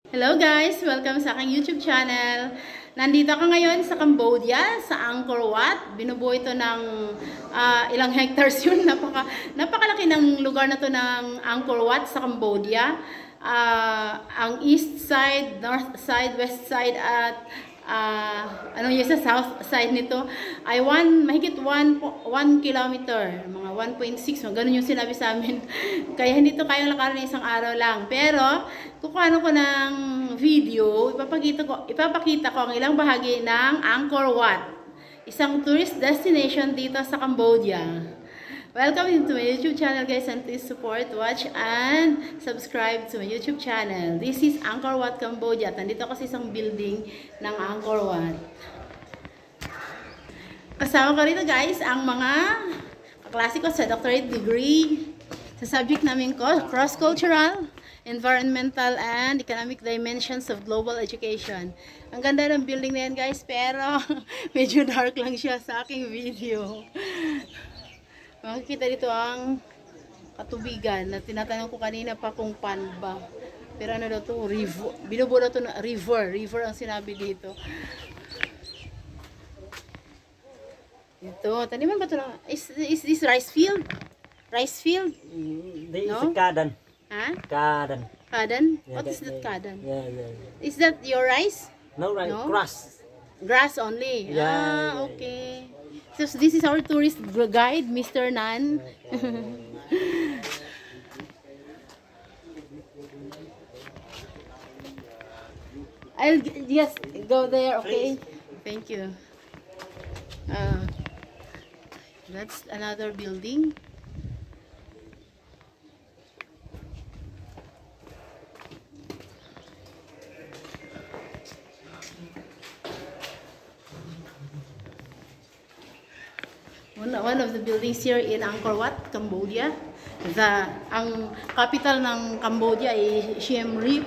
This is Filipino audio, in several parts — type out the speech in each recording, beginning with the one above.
Hello guys! Welcome sa aking YouTube channel. Nandito ako ngayon sa Cambodia, sa Angkor Wat. Binubuo ito ng ilang hectares yun. Napakalaki ng lugar na to ng Angkor Wat sa Cambodia. Ang east side, north side, west side at sa south side nito ay mahigit 1 kilometer, mga 1.6, ganun yung sinabi sa amin. Kaya hindi to kayang lakarin ng isang araw lang. Pero kukuha ko ng video, ipapakita ko ang ilang bahagi ng Angkor Wat, isang tourist destination dito sa Cambodia. Welcome to my YouTube channel guys, and please support, watch, and subscribe to my YouTube channel. This is Angkor Wat, Cambodia. Nandito ako sa isang building ng Angkor Wat. Kasama ko rito guys ang mga kaklase ko sa doctorate degree sa subject namin ko, cross-cultural, environmental, and economic dimensions of global education. Ang ganda ng building na yan guys, pero medyo dark lang siya sa aking video. Makikita dito ang katubigan na tinatanong ko kanina pa kung pan ba. Pero ano daw to? River. Binubuo daw to na river. River ang sinabi dito. Ito. Taniman ba ito lang? Is this rice field? Rice field? This is garden. Huh? Garden. Garden? Yeah, What is that garden? Yeah. Is that your rice? No rice. No? Grass. Grass only? Yeah. Okay. So this is our tourist guide, Mr. Nan. I'll just go there, okay? Thank you. That's another building. One of the buildings here in Angkor Wat, Cambodia. Ang capital ng Cambodia ay Siem Reap.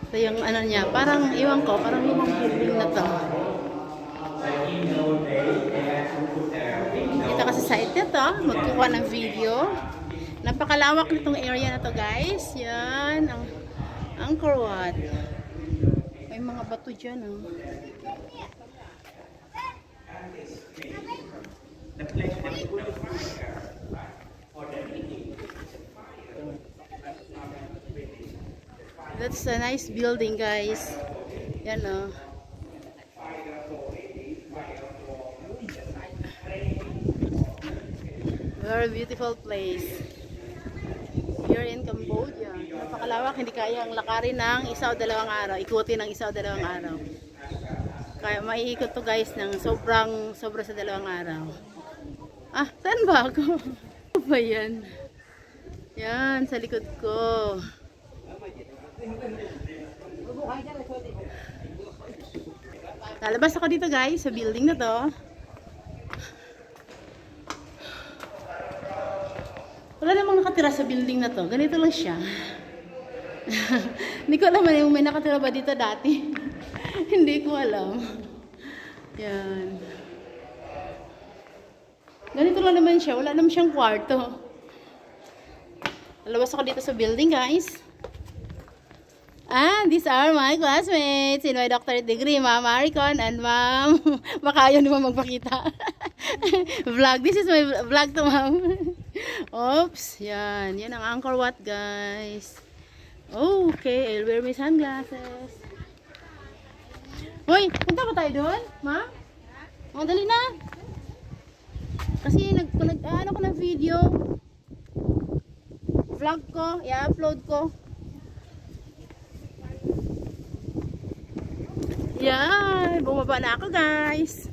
So yung ano niya, parang iwan ko, parang lumang building na to. Dito kasi sa ito, magkukuha ng video. Napakalawak nitong area na to guys. Yan, ang Angkor Wat. May mga bato dyan, That's a nice building, guys. Yan, Very beautiful place. Here in Cambodia. Napakalawak, hindi kaya ang lakarin ng isa o dalawang araw. Ikutin ng isa o dalawang araw. Kaya maiikot to guys ng sobra sa dalawang araw. Saan ba ako? Ano ba yan? Yan, sa likod ko. Lalabas ako dito guys, sa building na to. Wala namang nakatira sa building na to. Ganito lang siya. Hindi ko alam kung may nakatira ba dito dati. Hindi ko alam. Yan. Ganito lang naman siya. Wala naman siyang kwarto. Lalabas ako dito sa building guys. These are my classmates in my doctorate degree. Ma'am Maricon and Ma'am Makayo naman magpakita. Vlog. This is my vlog to ma'am. Oops. Yan. Yan ang Angkor Wat guys. Okay. I'll wear my sunglasses. Hoy, punta ba tayo doon? Ma? Dali na. Kasi ano ko ng video. Vlog ko. I-upload ko. Yan. Bumaba na ako guys.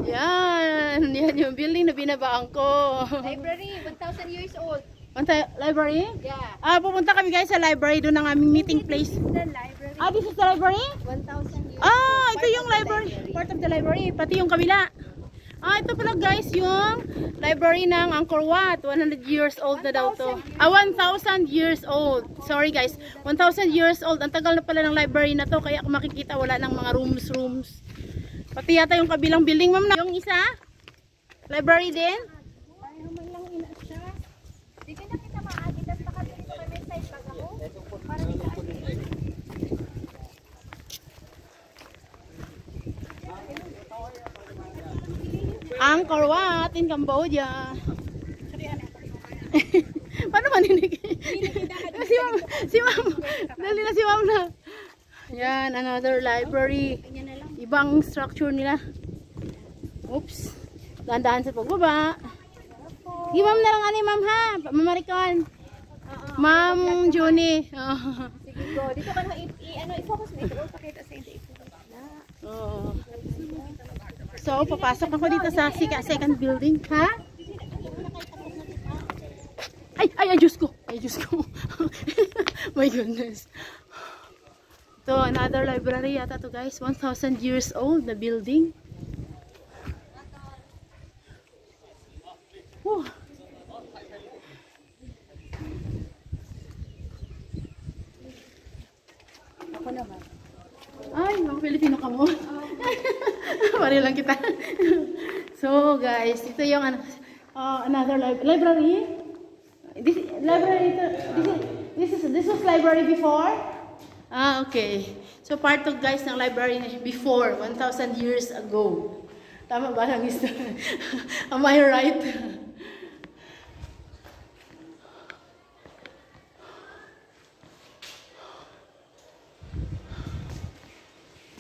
Yan. Yan yung building na binabaan ko. Library, 1,000 years old. Library? Yeah. Pupunta kami guys sa library. Doon ang aming meeting place. This is the library. This is the library? 1,000 years old. Ito yung library. Part of the library. Pati yung kabila. Ito pala guys yung library ng Angkor Wat. 100 years old na daw to. 1,000 years old. Sorry guys. 1,000 years old. Ang tagal na pala ng library na to. Kaya kung makikita wala ng mga rooms. Pati yata yung kabilang building, ma'am, na yung isa. Library din. Angkor Wat in Cambodia. Paano maninig? si ma'am. Dali na si ma'am na. Yan, another library. Ibang structure nila. Oops. Dahan-dahan sa pagbaba. Di ma'am na lang ani ma'am ha. Mamarikon. Ma'am Juni. Sige go. Dito ka na i-focus mo. Ito pakita sa hindi. Oh. So, papasok ako dito sa second building, ha? Ay, Diyos ko. Ay, Diyos ko. My goodness. Ito, another library yata to guys. 1,000 years old, the building. Whew. Ako naman. Ay, mga Pilipino ka mo. Pari lang kita. So, guys, ito yung another library. This was library before. Ah, okay. So, part of guys ng library before, 1,000 years ago. Tama ba lang isa? Am I right?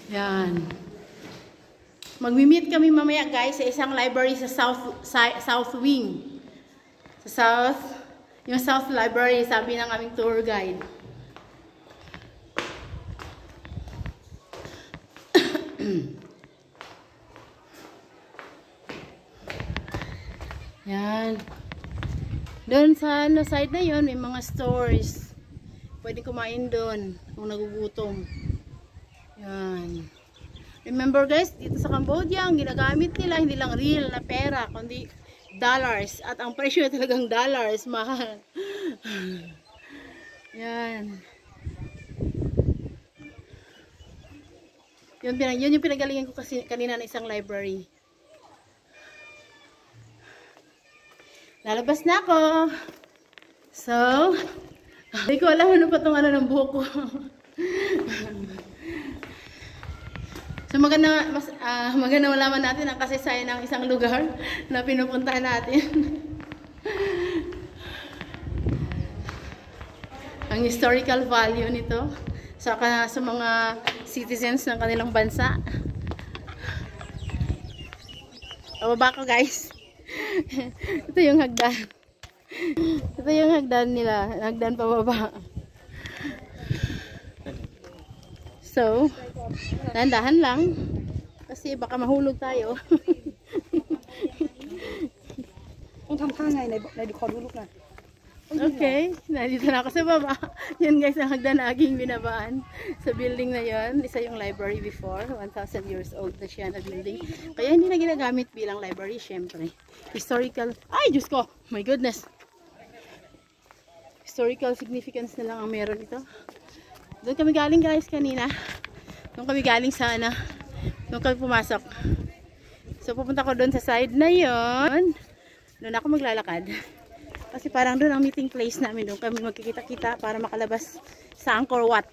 Yan. Magmi-meet kami mamaya guys sa isang library sa South Wing. Sa yung South Library, sabi ng aming tour guide. Yan. Doon sa side na yon may mga stores. Pwede kumain doon kung nagugutom. Yan. Remember guys, dito sa Cambodia, ang ginagamit nila hindi lang real na pera, kundi dollars. At ang presyo talagang dollars, mahal. Yan. Yun yung pinagalingan ko kasi kanina ng isang library. Lalabas na ako. So, hindi ko alam ano pa itong ng buhok ko. So maganda malaman natin ang kasaysayan ng isang lugar na pinupuntahan natin. Ang historical value nito sa mga citizens ng kanilang bansa. Pababa ko guys. Ito yung hagdan. Ito yung hagdan nila. Hagdan pababa. So, dahan-dahan lang. Kasi baka mahulog tayo. Ang tamkangay na di ko dulok na. Okay, nandito na ako sa baba. Yan guys, ang hagdan na aking binabaan sa building na yon. Isa yung library before, 1,000 years old na siya na building. Kaya hindi na ginagamit bilang library, syempre. Historical, ay Diyos ko, my goodness. Historical significance na lang ang meron ito. Doon kami galing guys kanina. Doon kami galing sa doon kami pumasok. So pupunta ko doon sa side na yon. Doon ako maglalakad. Kasi parang doon ang meeting place namin. Doon kami magkikita-kita para makalabas sa Angkor Wat.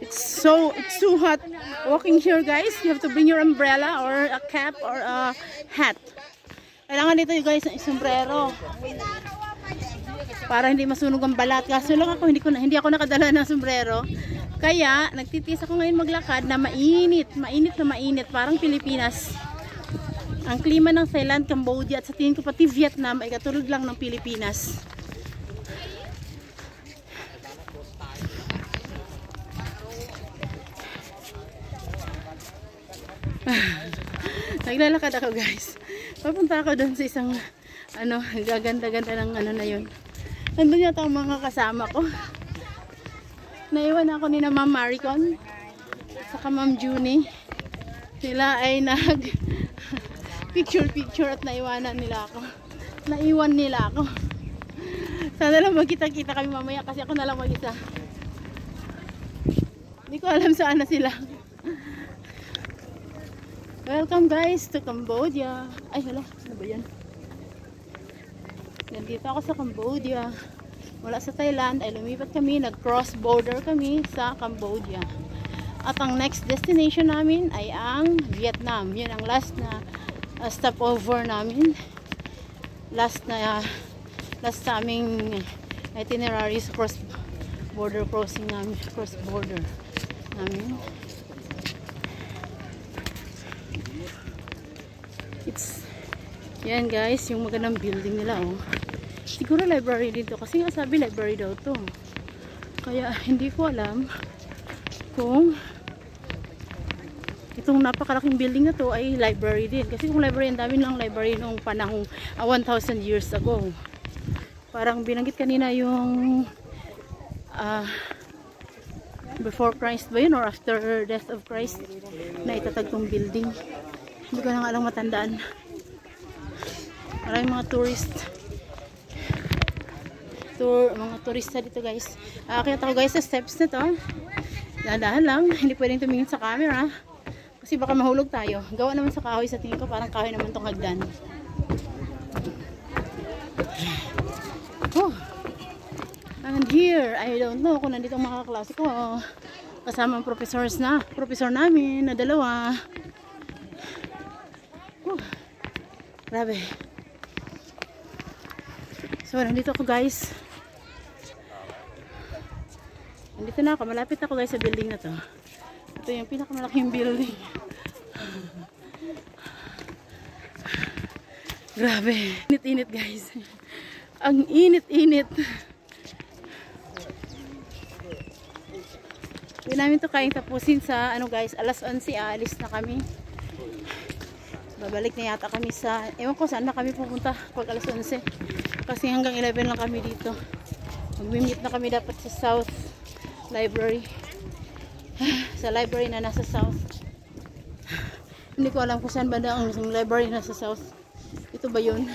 It's so hot walking here guys. You have to bring your umbrella or a cap or a hat. Kailangan dito guys ng sombrero para hindi masunog ang balat. Kaso lang ako hindi ako nakadala ng sombrero. Kaya nagtitiis ako ngayon maglakad na mainit parang Pilipinas. Ang klima ng Thailand, Cambodia at sa tingin ko pati Vietnam ay katulad lang ng Pilipinas. Naglalakad ako guys. Papunta ako doon sa isang gaganda-ganda ng na yun. Nandun yata ang mga kasama ko. Naiwan ako ni na Ma'am Maricon saka Ma'am Juni. Sila ay picture at naiwan nila ako. Sana lang magkita-kita kami mamaya kasi ako na lang mag-isa. Hindi ko alam saan na sila. Welcome guys to Cambodia. Ay hala, ano ba yan? Nandito ako sa Cambodia. Mula sa Thailand ay lumipat kami, nag-cross border kami sa Cambodia. At ang next destination namin ay ang Vietnam. Yun ang last na stopover namin. Last sa aming itineraries, cross border crossing namin, cross border namin. Yan guys, yung magandang building nila oh. Siguro library dito kasi nga sabi library daw to. Kaya hindi ko alam kung itong napakalaking building na to ay library din. Kasi kung library, ang dami lang library nung panahong 1,000 years ago. Parang binanggit kanina yung before Christ ba yun or after death of Christ na itatag tong building. Hindi ko na nga lang matandaan. Maraming mga mga turista dito guys. Kaya ako guys sa steps na to. Dahan lang, hindi pwedeng tumingin sa camera kasi baka mahulog tayo. Gawa naman sa kahoy, sa tingin ko parang kahoy naman tong hagdan. Oh. And here, I don't know kung nandito ang mga kaklase ko. Kasama ang professor namin na dalawa. Grabe. So, nandito ako guys. Nandito na ako. Malapit ako guys sa building na to. Ito yung pinakamalaking building. Grabe. Init-init guys. Ang init-init. Hindi namin to kayang tapusin sa ano guys. Alas 11 aalis na kami. Babalik na yata kami sa, ewan ko saan na kami pupunta pag alas 11. Kasi hanggang 11 lang kami dito. Mag-meet na kami dapat sa South Library. Sa library na nasa South. Hindi ko alam kung saan banda ang library na nasa South. Ito ba yun?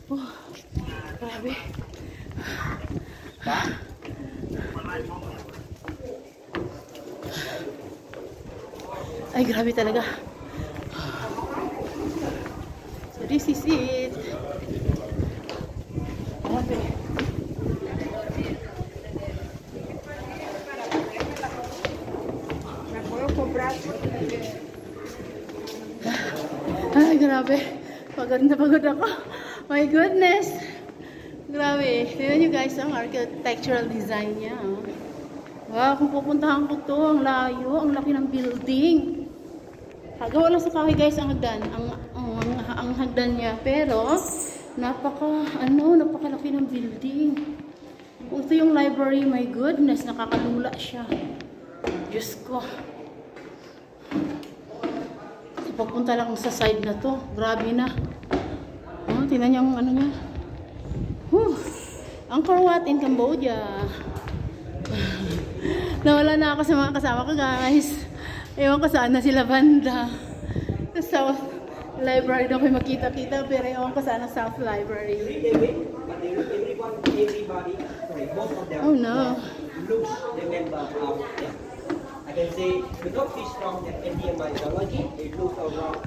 Oh, grabe. Ay, grabe talaga. So, this is it. Grabe. Ay, grabe. Pagod na pagod ako. My goodness. Grabe. Tignan nyo guys ang architectural design niya. Oh. Wow, kung pupuntahan ko to, ang layo, ang laki ng building. Gawa lang sa kahoy guys ang hagdan, ang hagdan niya, pero napakalaki ng building. Kung ito yung library, my goodness, nakakalula siya. Diyos ko. Papunta lang sa side na to, grabe na. Oh, tingnan niyo ang ano niya. Angkor Wat in Cambodia. Nawala na ako sa mga kasama ko guys. Ewan ko saan na sila banda. Sa South Library daw kayo makita-kita, pero ewan ko saan na South Library. Oh no. I can say the dogfish from the Indian mythology, it looks around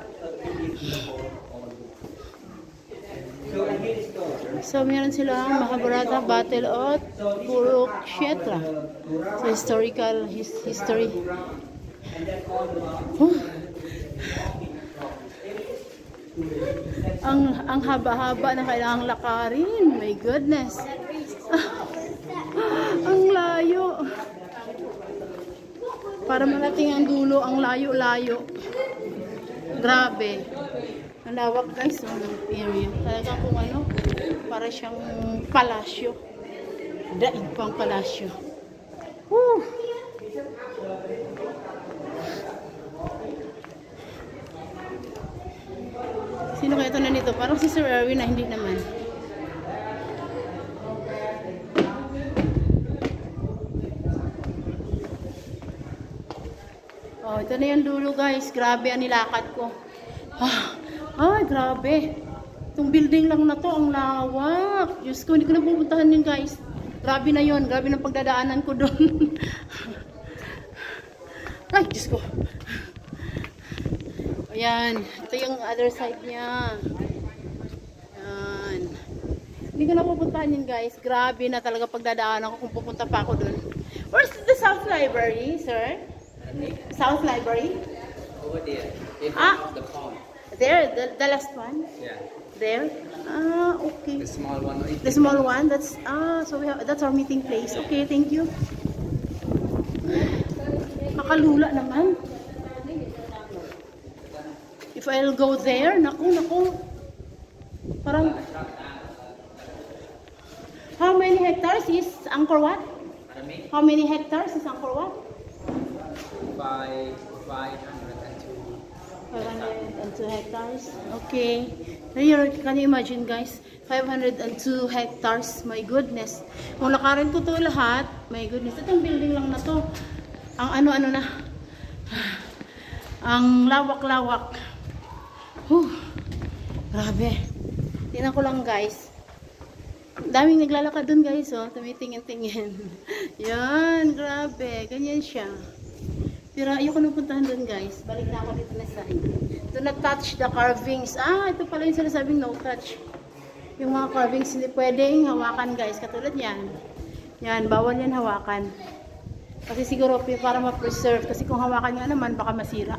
So meron silang Mahabharata Battle of Kurukshetra. So historical history. Ang haba-haba na kailangang lakarin. My goodness. Ang layo. Para malating ang dulo, ang layo-layo. Grabe. Ang lawak guys, ng area. Talagang kung ano, para siyang palasyo. Daig pang palasyo. Woo! Sino kaya ito na nito? Parang si Sir Erwin na hindi naman. Oh, ito na yung dulo guys. Grabe ang nilakad ko. Ay, grabe. Itong building lang na to, ang lawak. Diyos ko, hindi ko na pupuntahan yun guys. Grabe na yun. Grabe na pagdadaanan ko doon. Ay, Diyos ko. Ayan. Ito yung other side niya. Ayan. Hindi ko na pupuntahan yun guys. Grabe na talaga pagdadaan ako kung pupunta pa ako dun. Where's the South Library, sir? South Library? Over there. In Ah. front of the pond. There, the last one? Yeah. There? Ah, okay. The small one. The small one, that's so that's our meeting place. Okay, thank you. Makalula naman. If I'll go there, naku. Parang how many hectares is Angkor Wat? Pardon me? How many hectares is Angkor Wat? 502. 502 hectares. Okay. Can you imagine guys? 502 hectares. My goodness. Kung lakarin ko to lahat, my goodness. Itong building lang na to. Ang ano-ano na. Ang lawak-lawak. Grabe. Tingnan ko lang guys. Daming naglalakad dun guys. Oh. Tumitingin-tingin. Yan. Grabe. Ganyan siya. Pero ayoko nang puntahan doon guys. Balik na ako dito na side. Do not touch the carvings. Ah, ito pala yung sinasabing no touch. Yung mga carvings hindi pwedeng hawakan guys. Katulad yan. Yan, bawal yan hawakan. Kasi siguro para ma-preserve. Kasi kung hawakan nga naman, baka masira.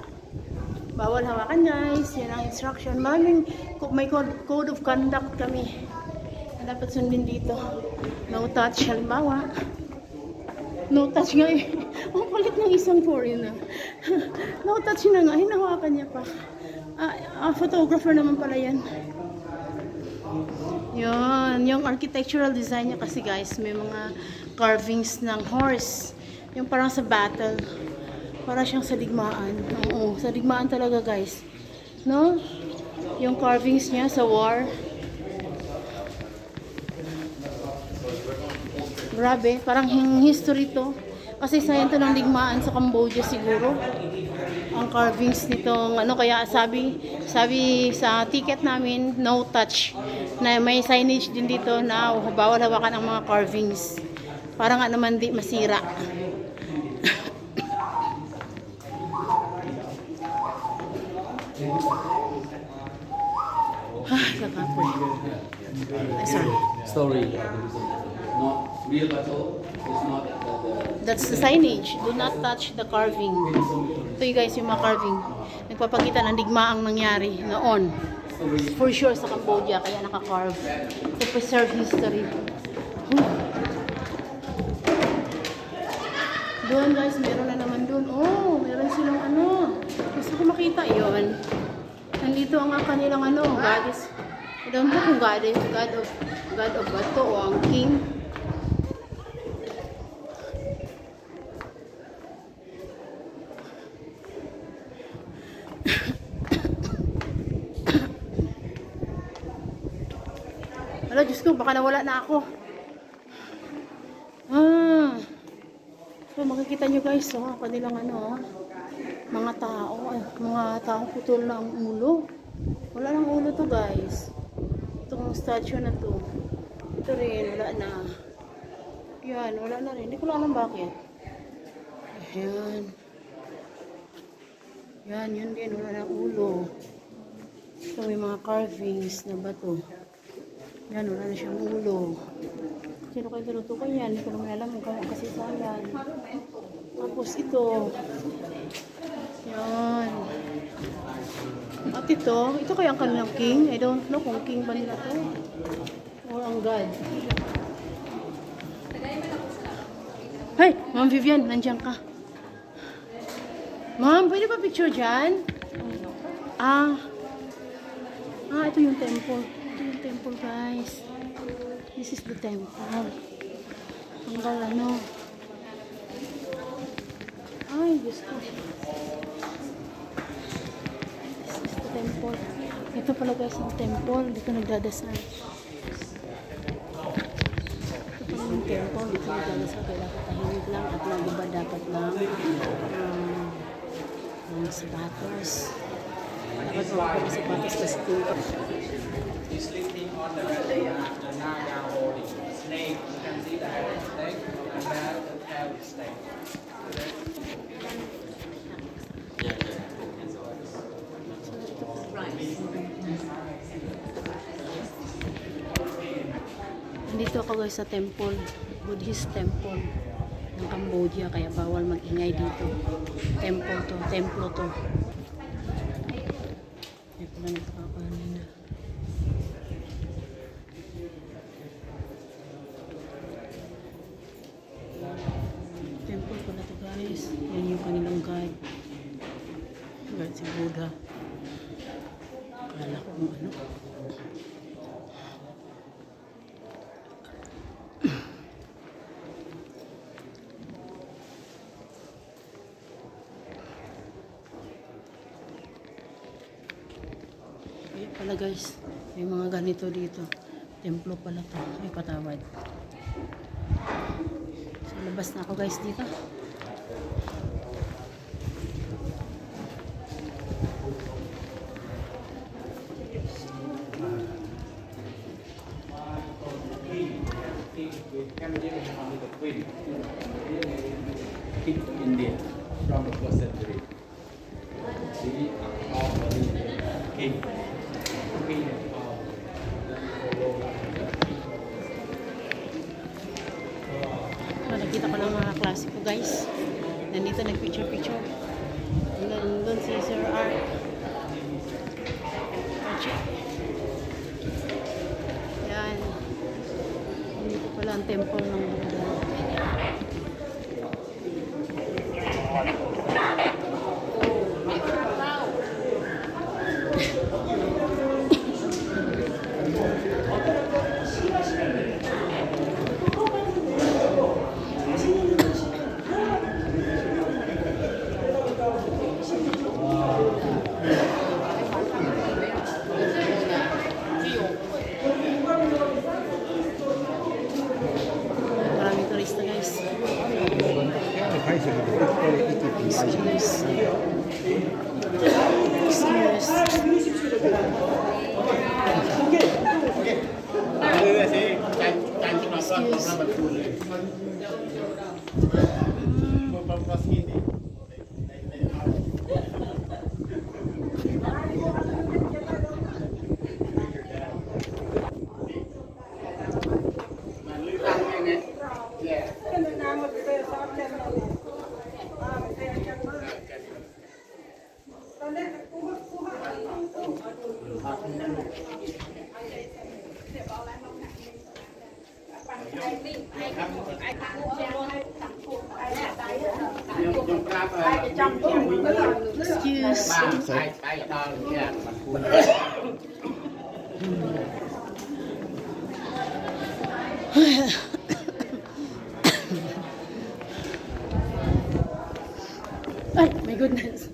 Bawal hawakan guys. Yan ang instruction. Maraming may code of conduct kami. Na dapat sundin dito. No touch. Halimbawa. No touch nga eh. Ang kulit ng isang foreigner. No touch na nga. Hinahawakan niya pa. Photographer naman pala yan. Yun. Yung architectural design niya kasi guys, may mga carvings ng horse. Yung parang sa battle. Para siyang sa digmaan. Oo, sa digmaan talaga guys. No? Yung carvings niya sa war. Grabe, parang history to. Kasi sa ito ng digmaan sa Cambodia siguro. Ang carvings nitong ano, kaya sabi sa ticket namin, no touch. Na may signage din dito na bawal hawakan ang mga carvings. Para nga naman di masira. Nakapoy. Sorry. Story. Not real battle. It's not That's the signage. Do not touch the carving. Ito yung guys, yung mga carving. Nagpapakita ng digmaang nangyari noon. For sure sa Cambodia, kaya naka-carve. To preserve history. Doon guys, meron na naman doon. Oh, meron silang ano. Gusto ko makita yon. Nandito ang kanilang ano, goddess. I don't know kung God of Bato o ang king. Wala, Diyos ko, baka nawala na ako. So makikita nyo guys, kanilang ano, mga tao putol na ang ulo. Wala nang ulo to guys. Itong statue na to. Ito rin, wala na. Yan, wala na rin. Hindi ko alam bakit. Yan. Yan, yun din. Wala na ulo. Ito may mga carvings na bato. Yan, wala na siyang ulo. Sino kayo tinutukan yan? Hindi ko naman alam kung kasi sayan. Tapos ito. Yan. At ito kaya ang kanilang king. I don't know kung king ba nila to. Or ang god. Hey, Ma'am Vivian, nandiyan ka. Ma'am, pwede ba picture dyan? Ito yung temple. Ito yung temple, guys. This is the temple. Hanggang ano. Ay, Diyos ko. This is the temple. Ito pala guys ang temple. Dito nagdadasal. Ito pala yung temple. Dito nagdadasal. Kailangan tahimik lang at nag-iba dapat lang sapatos. Dapat mga sapatos kasi ito. He's lifting on the Naga holding snake. You can see the head of snake and that the tail of snake. Nandito ako guys sa temple, Buddhist temple ng Cambodia, kaya bawal mag-ingay dito. Templo to. Hindi pala nagkakapanin na. Temple pala to guys. Yan yung kanilang guide. Guide si Buddha. Kala ko kung ano. Pala guys, may mga ganito dito. Templo pala to. Ay, patawad. So, labas na ako guys dito. King of India from the first century. The king. Nakita ko lang mga klase ko guys. Nandito nag-picture. Doon si Sir Art. Yan. Dito pala ang temple ng Buddha. Maraming turista guys. Excuse. Ay, my goodness.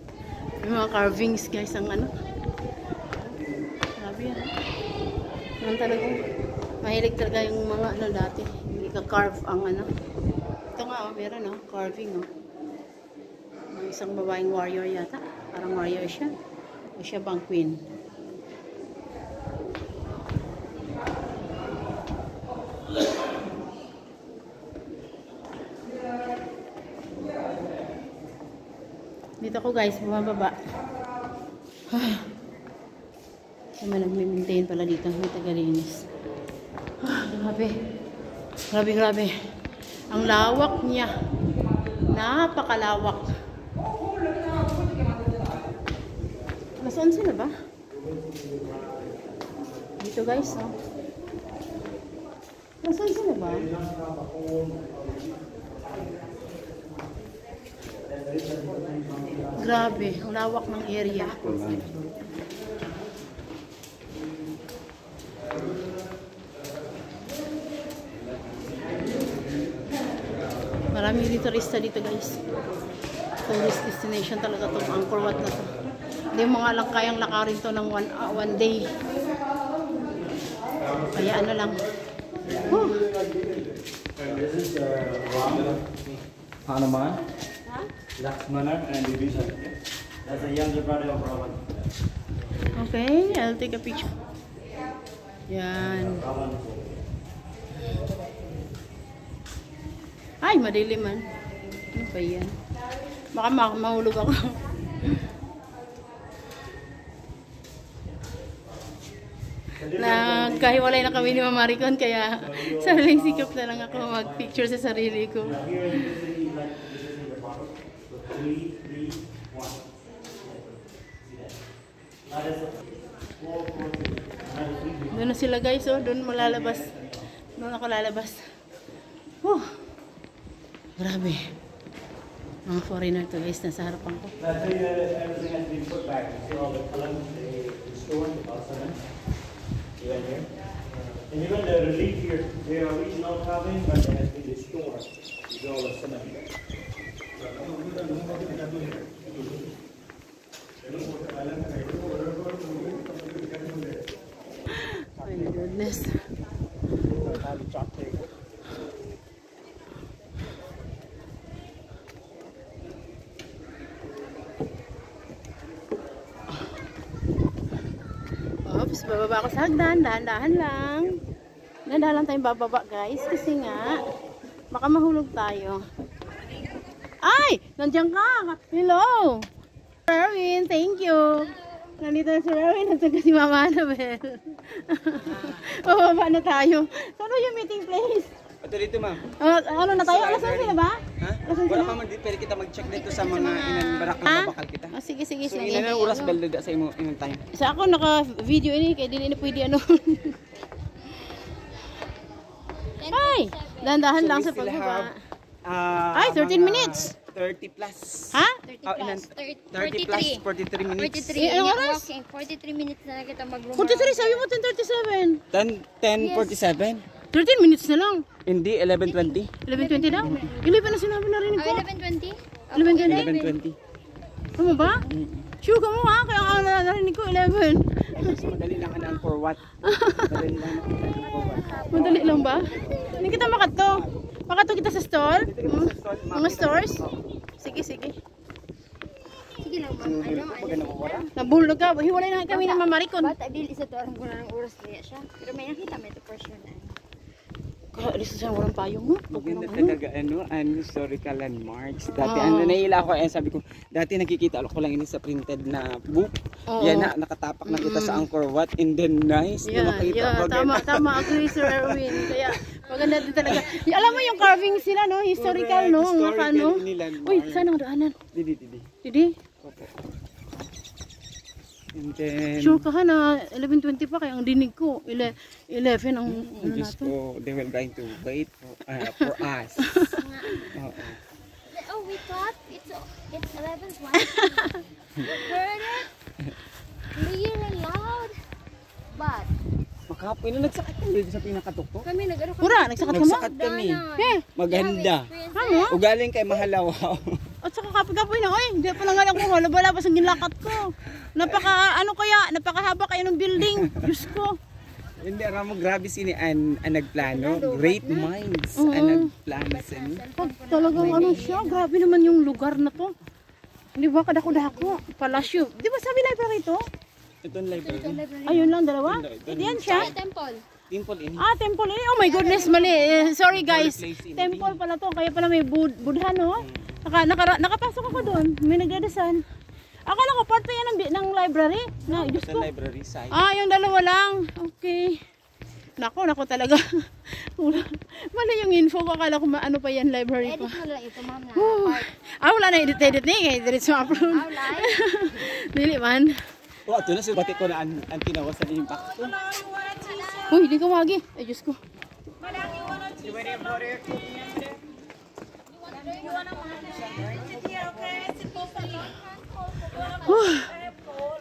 May mga carvings guys ang ano. Grabe yan. Yan talaga. Mahilig talaga yung mga ano dati. Hindi ka-carve ang ano. Ito nga oh, meron oh, carving oh. Ang isang babaeng warrior yata. Parang warrior siya. O siya bang queen? Dito ko guys, bumababa. May nagme-maintain pala dito. May tagalinis. Grabe. Grabe. Ang lawak niya. Napakalawak. Nasaan sila ba? Dito guys, no? Nasaan sila ba? Grabe, ang lawak ng area. Marami dito turista dito guys. Tourist destination talaga itong Angkor Wat na to. Hindi mo nga lang kayang lakarin to ng one day. Kaya ano lang. This is Hanuman, Lakshmana, and Vibhishan. That's the younger brother of Ravan. Okay, I'll take a picture. Yan. Ay, madilim man. Ano ba yan? Baka mahulog ako. Magkahiwalay na kami ni Mama Maricon, kaya sariling sikap na lang ako mag-picture sa sarili ko. Here in this city, like this is in the bottle. So 3, 3, 1. See that? Now that's 4, 4, 2. Doon na sila guys, oh. Doon malalabas. Doon ako lalabas. Grabe. Mga foreigner to guys, nasa harapan ko. That's how everything has been put back. You see all the columns they restored, the Balsaman. Even here. And even the relief here, they are original carving, but they have been restored. You see all the cement. Oh my goodness. Oops, bababa ako sa hagdan. Dahan-dahan lang. Dahan-dahan lang tayong bababa guys. Kasi nga, baka mahulog tayo. Ay! Nandiyan ka! Hello! Erwin, thank you! Nandito na si Erwin. Nandiyan ka si Mama Annabel. Bababa na tayo. Saan yung meeting place? Ito dito, ma'am. Ano na tayo? Alas 11 na ba? Ha? Alas 11 Wala na? pa man dito, pwede kita mag-check dito sa mga inan barak na babakal kita. Oh, sige, sige. So, sige. inan ang oras balda sa imo inan time. Sa ako naka-video ini, kaya di na pwede ano. Ay! Dahan-dahan lang sa pagbaba. Ay, 13 minutes. 30 plus. Ha? 30 plus. 30 plus 43 minutes. 43. Eh, anong Yung oras? walking, 43 minutes na kita mag-room. 43, sabi mo 10:37. 10:47. 13 minutes na lang. Hindi 11:20. 11:20 daw. 11 na sinabi na rin ko. 11:20? 11:20? Ano ba? Sure ka mo ha? Kaya ang narinig ko 11. Mas madali lang ka na for what? Madali lang for what? Madali lang ba? Hindi kita makato. Makato kita sa store? Mga stores? Sige, sige. Sige lang, ma'am. Pag nawawala. Nabulog ka. Hiwalay na kami ng Mama Maricon. Bata, dili sa to. Alam ko na ng oras kaya siya. Pero may nakita, may ito for sure na. Alis na siya, walang payong mo. Maganda talaga an historical landmarks. Dati naihila ako sabi ko, dati nakikita ko lang ini sa printed na book. Yan na nakatapak na kita sa Angkor Wat and then nice na makita ko. Tama, agree Sir Erwin. Kaya maganda din talaga. Alam mo yung carving sila, no? Historical, no? Mga ano. Uy, saan ang daanan? Didi? And then, Sure ka ha na 11:20 pa, kaya ang dinig ko 11 ang ano Diyos natin. ko, they were going to wait for us. Oh, we thought it's 11:20. Heard it? Clear and loud. But, Makapoy na nagsakat kami sa pinakatuktok. kami nag-ano kami. Pura, nagsakat ka mo? Nagsakat kami. Eh, Maganda. ano? Ugaling kay Mahalaw. At saka kapoy na, oy, hindi pa lang ako wala pa sa ginlakat ko. Napakahaba kayo ng building. Diyos ko. Hindi, mo grabe sini ang nagplano. Great minds ang nagplano sini. Pag talagang ano siya, grabe naman yung lugar na to. Di ba, kadako-dako, palasyo. Di ba sabi library to? Ito ang library. Ayun lang, dalawa? Yan siya? Temple. Temple ini. Temple. Oh my goodness, mali. Sorry guys. Temple pala to, kaya pala may Buddha, no? Nakapasok ako doon, may nagdadasal. Akala ko part pa yan ng library. Diyos Ito ko. ang library side. Yung dalawa lang. Okay. Nako talaga. Mali yung info ko. Akala ko ano pa yan, library Edit pa. mo lang ito, ma'am, na part. Wala na edit ni. Kaya diretso upload. Live. Dili man. Ito na sila ko na ang tinawas sa impact. Uy, hindi ka wagi. Ay, Diyos ko.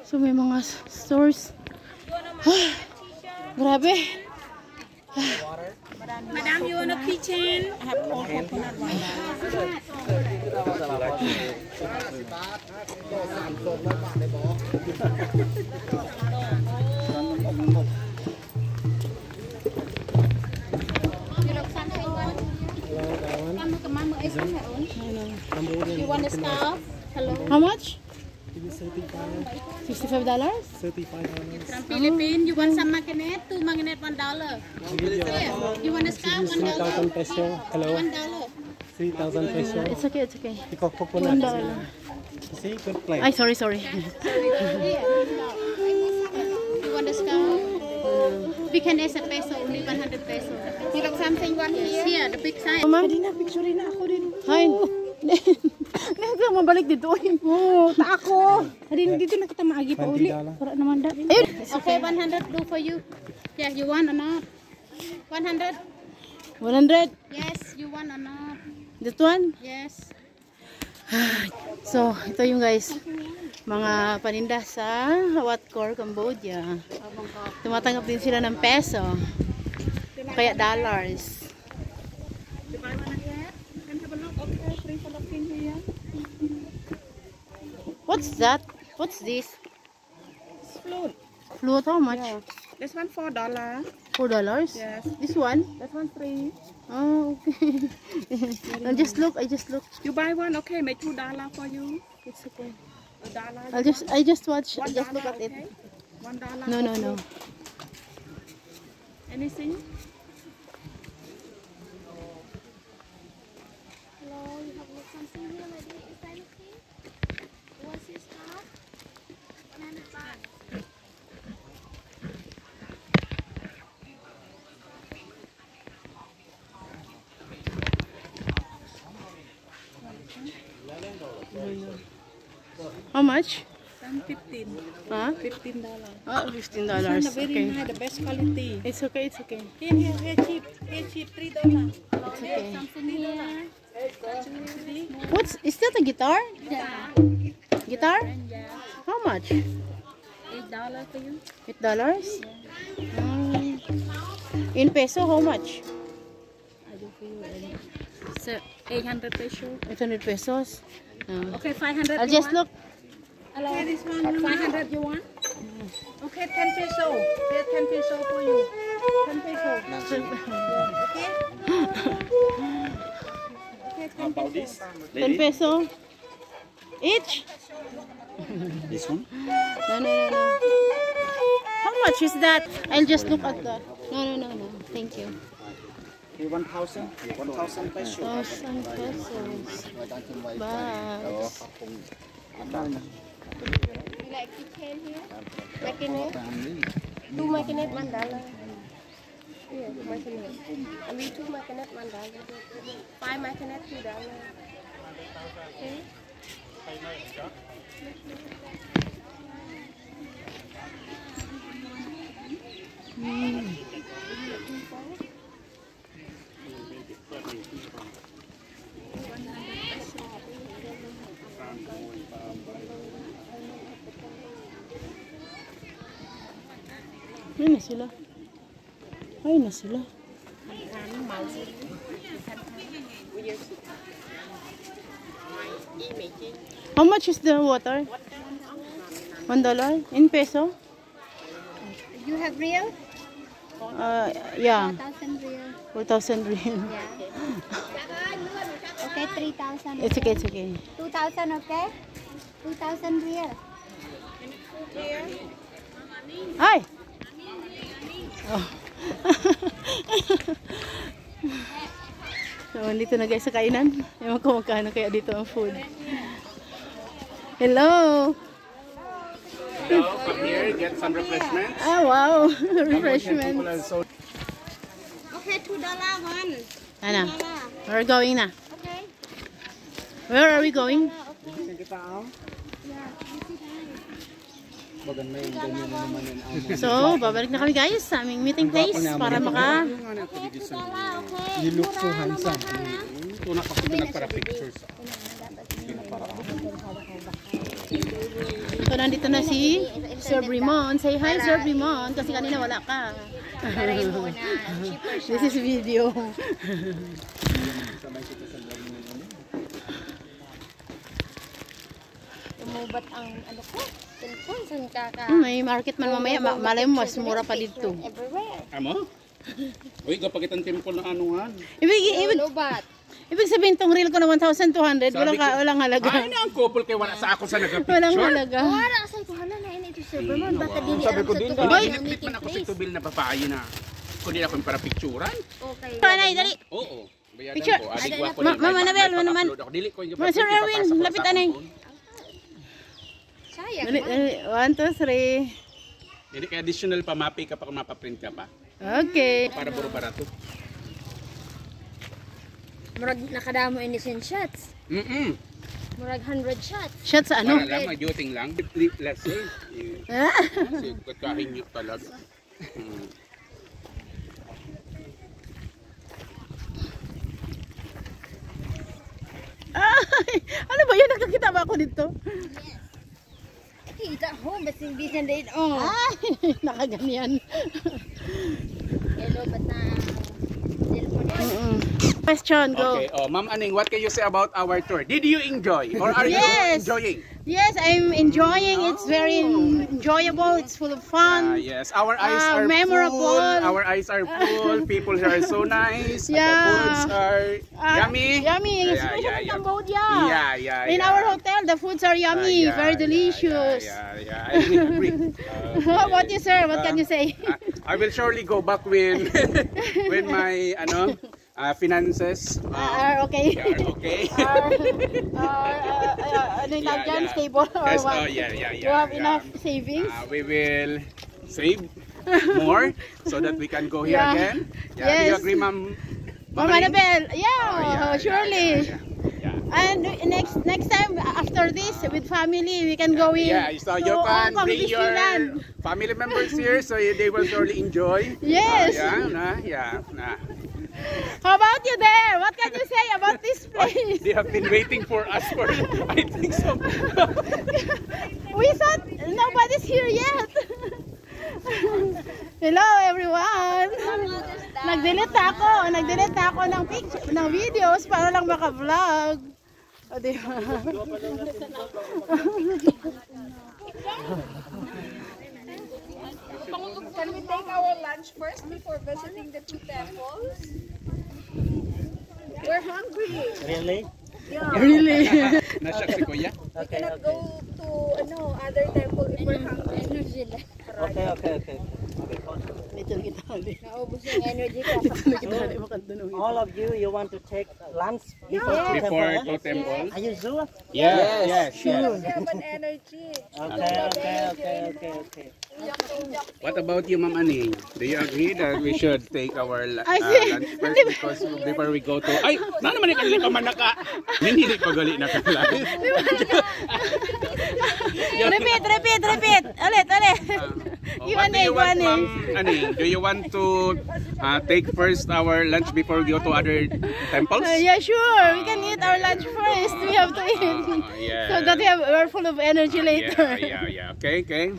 So may mga stores. Grabe. Madam, you want a kitchen? I have cold coconut You want a scarf? Hello. How much? $65? from Philippines. You want some magnet? 2 magnet, $1. Here. You want a scarf? $1. peso. Hello. $1. 3,000 peso. It's okay, it's okay. Ikaw coconut. $1. See, good play. Ay, sorry. You want a scarf? big hand is a peso, only 100 peso. You look something one here? Yeah, the big size. Ma'am? Pwede na, picture na ako din. Hi. Nagka mabalik dito. Oo, ta ako. Hadin dito na kita maagi pa uli. $20. Para naman da. Ayun. Okay, 100 do for you. Yeah, you want or not? 100? 100. Yes, you want or not? That one? Yes. So, ito yung guys. Mga paninda sa Wat Khor, Cambodia. Tumatanggap din sila ng peso. Kaya dollars. What's that? What's this? Float. Float, how much? This one $4. $4? Yes. This one? That one free. Oh, okay. I just look. You buy one, okay, make $2 for you. It's okay. $1. I just watch. $1, Just look at it. okay? $1. No, no, no. Anything? Hello, you have looked something here, lady. Is that okay? What's your stop? 100 baht. How much? 15. Huh? $15. $15. This one very Okay. nice, the best quality. It's okay. It's okay. Here cheap. Here cheap, $3. It's okay. Something here. What's? Is that a guitar? Yeah. Guitar? Yeah. How much? $8 for you. $8? In peso, how much? I do for you. So 800 peso. 800 pesos. Okay, 500. I'll just look. Hello. Okay, this one. 500 you want? Okay, 10 peso. Here 10 peso for you. 10 peso. Okay? Okay, 10 About peso. this? 10 peso? Each? This one? No. How much is that? I'll just look at that. No. Thank you. 1,000? 1,000 pesos. 1,000 pesos. Bags. You like to tell here? Makinet? 2 makinet, $1. Here, 2 makinet. I mean 2 makinet, $1. 5 makinet, $2. Okay? Ay na sila. How much is the water? $1? In peso? You have real? Yeah. 4,000 real. 4,000 real. Yeah. Okay, 3,000. It's okay, it's okay. 2,000, okay? 2,000 real. Ay! Oh. So, dito na guys sa kainan. Ewan ko magkano kaya dito ang food. Hello! Hello, come here, get some refreshments. Ah, wow! Refreshments. Okay, $2 one. Ano? We're going na. Okay. Where are we going? So, babalik na kami guys sa aming meeting place para maka... You look so handsome. Ito na kasi pinagpara pictures. So, nandito na si Sir Brimon. Say hi, Sir Brimon, kasi kanina wala ka. This is video. Tumubat ang ano ko. Cellphone, saan kaka? May market man mamaya. Malay mo, mas mura pa dito. Everywhere. Amo? Uy, kapakitan temple na anuhan. Ibig sabihin tong reel ko na 1,200, walang halaga. Ay, na ang couple kay wala sa ako sa nagka-picture. Walang halaga. Wala sa ikuhala na yun ito Sir Berman. Baka dili Sabi ko sa din, tuwa hindi ng naglit meeting man ako sa place. tubil na babae na. Kundi ako yung para picturean. Okay. Panay, dali. Oo. Bayadan Picture. ko. Adik ko Mama Nabel, ano naman? Dili ko yung Sir Erwin, lapit anay. Sayang. Dali, 1, 2, 3. Hindi kaya additional pa, mapi ka pa kung mapaprint ka pa. Okay. Para puro barato. Murag nakadamo ini sin shots. Murag 100 shots. Shots sa ano? Para lang, majuting lang. Let's say. Kasi kakahin nyo talaga. Ay, ano ba yun? Nakakita ba ako dito? Kita ho, basta hindi siya din. Oh. Ay, nakaganyan. Hello, ba't na telephone? Question, go. Okay, Ma'am Aning, what can you say about our tour? Did you enjoy or are you enjoying? Yes, I'm enjoying. It's very enjoyable. It's full of fun. Yes, our eyes are memorable. full. Our eyes are full. People here are so nice. Yeah. The foods are yummy. Yummy, especially in Cambodia. In our hotel, the foods are yummy, very delicious. Yeah, I agree. How about you, sir? What can you say? I will surely go back with with my finances. Are okay. Are okay. Stable or Yes, what? You have enough savings? We will save more so that we can go here again. Yeah, do you agree, Ma'am? Ma'am Annabelle? Yeah, surely. And next time after this with family we can go in. Yeah, so you can bring your family members here so they will surely enjoy. Yes. How about you there? What can you say about this place? They have been waiting for us for, I think so. We thought nobody's here yet. Hello everyone. Nag-delete ako ng videos para lang maka-vlog. O, diba? Can we take our lunch first before visiting the two temples? We're hungry. Really? Yeah. Really? Nasyak si Kuya? We cannot go to other temple if we're hungry. Okay. Naubos yung energy ko. All of you want to take lunch before Before temple? Are you sure? Yes. We have an energy. Okay. What about you, Ma'am Aning? Do you agree that we should take our lunch first because before we go to... Ay! Na naman ikalili ka man naka... Hindi pa gali na ka. Repeat. Ulit. What do you want, Ma'am Aning? Do you want to take first our lunch before we go to other temples? Yeah, sure. We can eat our lunch first. We have to eat. So that we're full of energy later. Yeah. Okay.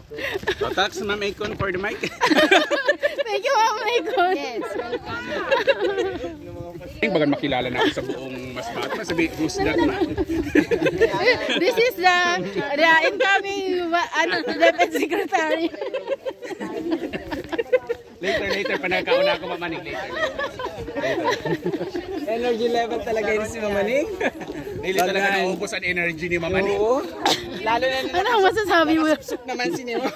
So, thanks, Ma'am Aikon, for the mic. Thank you, Ma'am Aikon. Yes, welcome. Bagan makilala na ako sa buong Masbate. Masabi, who's that na? This is the incoming Deputy Secretary. Later pa nagkauna ako, Ma'am Aning. Later. Energy level talaga yun si Ma'am Aning. Dili talaga naubos ang energy ni Ma'am Aning. Oo. Lalo na Ano ang masasabi mo? nakasupsuk naman si Nemo.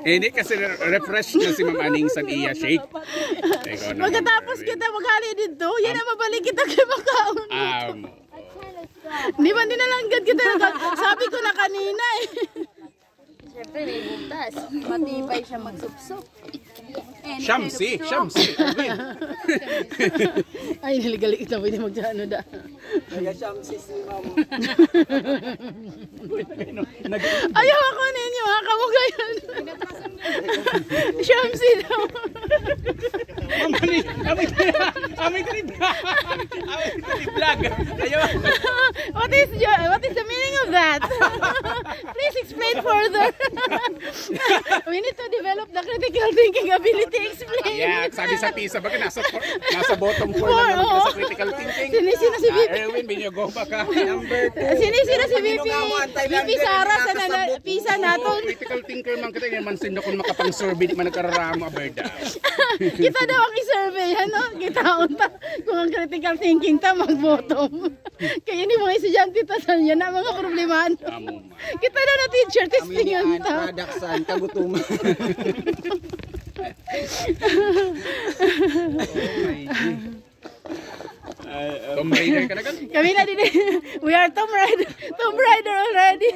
Hindi kasi refresh na si Ma'am Aning sa iya shake. Pagkatapos kita maghali dito, yan ang mabalik kita kay Makaon. Di ba dinalanggad kita? Sabi ko na kanina eh. Siyempre may butas. Matibay siya magsupsok. Shamsi. Ay, niligali kita. Pwede mag-ano da. Kaya Shamsi si Ma'am. Ayaw ako ninyo ha. Kamukha yan. Shamsi daw. Amin ka ni vlog. Ayaw. What is the meaning of that? Please explain further. We need to develop the critical thinking ability. Explain. Yeah, sabi sa PISA, baka nasa bottom 4 lang naman kita sa critical thinking. Sino si VP? Erwin, binyogo pa ka. Number 2. Sino si VP? VP Sara sa PISA naton. Critical thinker man kita, man sindo kung makapang-survey, di man nagkararamo, aberda. Kita daw ang i-survey, ano? Kita unta kung ang critical thinking ta mag-bottom. Kaya ni mga estudyante ta sa yan na mga problema. Kita daw na teacher, testingan ta. Kadaksan, kagutuman. Tomb Raider ka na gan? Kami na din. We are Tomb Raider already.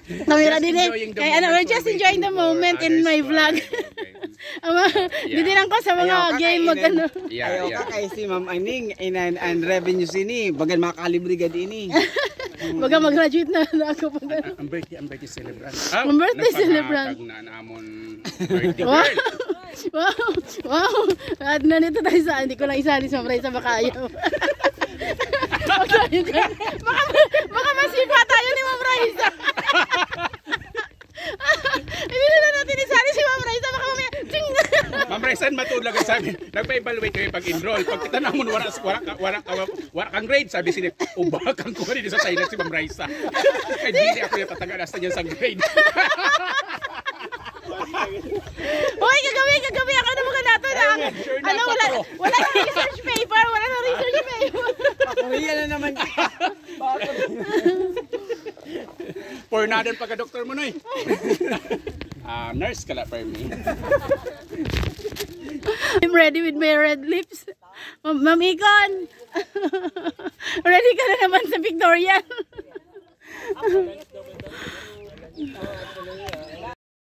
Kamera Just din eh. enjoying the Kaya ano, moment we're just for enjoying the waiting for moment in others my to vlog. Didinan ko sa mga Ayaw ka game kainin. mag ano. Ayaw ka kay si Ma'am Aning and revenue sini bagan makakalibre ka din Baga mag-graduate na ako pag ano. Ang birthday celebrant. Ang birthday celebrant. Nagpahatag na namon birthday Wow! girl. Wow! Wow! At nandito tayo sa, hindi ko lang isali sa Ma'am Raisa, baka ayaw. baka masipa tayo ni Ma'am Raisa. Hindi na natin isali si Ma'am Raisa, baka mamaya, ching! Ma'am Raisan matulog ang sabi. Nagpa-evaluate kami pag-enroll. Pag kita namon wala kang grade, sabi sila, ubakang ko rin sa tayo si Ma'am Raisa. Kaya hindi ako yung patagalasta niya sa grade. Hoy, kagabi ako na mga nato na. Ano, wala na research paper, wala na research paper. Korea na naman kita. For nadan pagka-doktor mo na eh. Nurse ka la for me. I'm ready with my red lips. Ma'am Icon. Ready ka na naman sa Victorian.